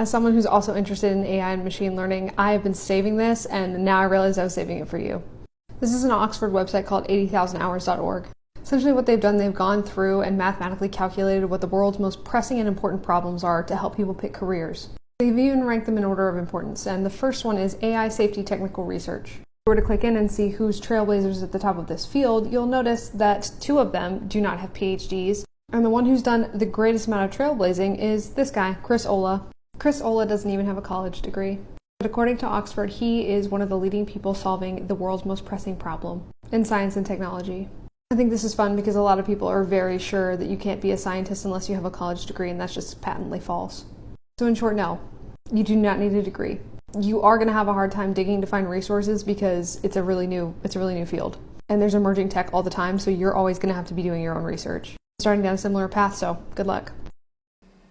As someone who's also interested in AI and machine learning, I have been saving this, and now I realize I was saving it for you. This is an Oxford website called 80,000hours.org. Essentially what they've done, they've gone through and mathematically calculated what the world's most pressing and important problems are to help people pick careers. They've even ranked them in order of importance, and the first one is AI safety technical research. If you were to click in and see who's trailblazers at the top of this field, you'll notice that 2 of them do not have PhDs, and the one who's done the greatest amount of trailblazing is this guy, Chris Olah. Chris Olah doesn't even have a college degree. But according to Oxford, he is one of the leading people solving the world's most pressing problem in science and technology. I think this is fun because a lot of people are very sure that you can't be a scientist unless you have a college degree, and that's just patently false. So in short, no, you do not need a degree. You are going to have a hard time digging to find resources because it's a really new field. And there's emerging tech all the time, so you're always going to have to be doing your own research. Starting down a similar path, so good luck.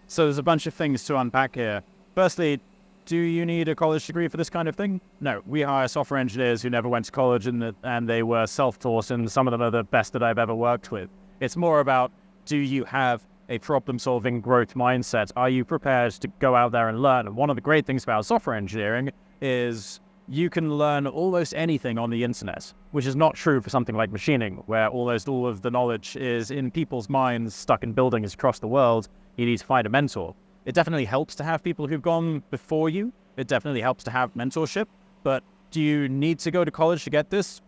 So there's a bunch of things to unpack here. Firstly, do you need a college degree for this kind of thing? No, we hire software engineers who never went to college and they were self-taught, and some of them are the best that I've ever worked with. It's more about, do you have a problem-solving growth mindset? Are you prepared to go out there and learn? And one of the great things about software engineering is you can learn almost anything on the internet, which is not true for something like machining, where almost all of the knowledge is in people's minds stuck in buildings across the world. You need to find a mentor. It definitely helps to have people who've gone before you. It definitely helps to have mentorship. But do you need to go to college to get this?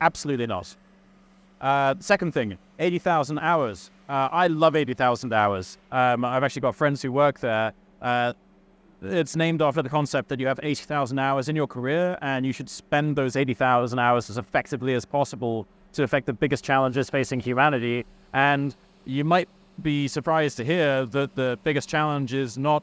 Absolutely not. Second thing, 80,000 hours. I love 80,000 hours. I've actually got friends who work there. It's named after the concept that you have 80,000 hours in your career, and you should spend those 80,000 hours as effectively as possible to affect the biggest challenges facing humanity. And you might be surprised to hear that the biggest challenge is not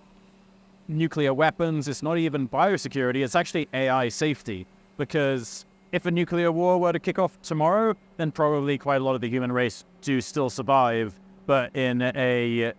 nuclear weapons, it's not even biosecurity, it's actually AI safety. Because if a nuclear war were to kick off tomorrow, then probably quite a lot of the human race do still survive, but in a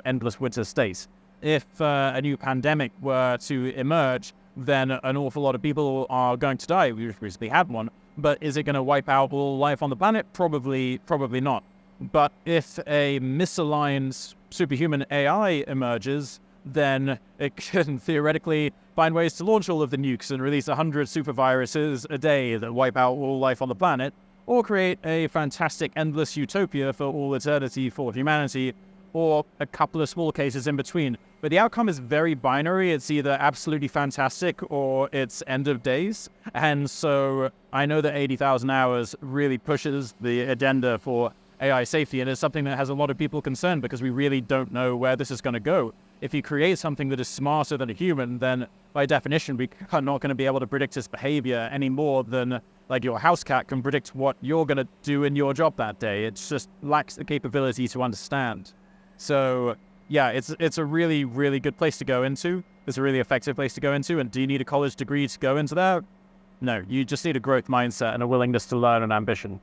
endless winter state. If a new pandemic were to emerge, then an awful lot of people are going to die. We recently had one, but is it going to wipe out all life on the planet? Probably not. But if a misaligned superhuman AI emerges, then it can theoretically find ways to launch all of the nukes and release 100 super viruses a day that wipe out all life on the planet, or create a fantastic endless utopia for all eternity for humanity, or a couple of small cases in between. But the outcome is very binary. It's either absolutely fantastic or it's end of days. And so I know that 80,000 hours really pushes the agenda for AI safety, and it's something that has a lot of people concerned because we really don't know where this is going to go. If you create something that is smarter than a human, then by definition, we are not going to be able to predict its behavior any more than like your house cat can predict what you're going to do in your job that day. It just lacks the capability to understand. So yeah, it's a really, really good place to go into. It's a really effective place to go into. And do you need a college degree to go into that? No, you just need a growth mindset and a willingness to learn and ambition.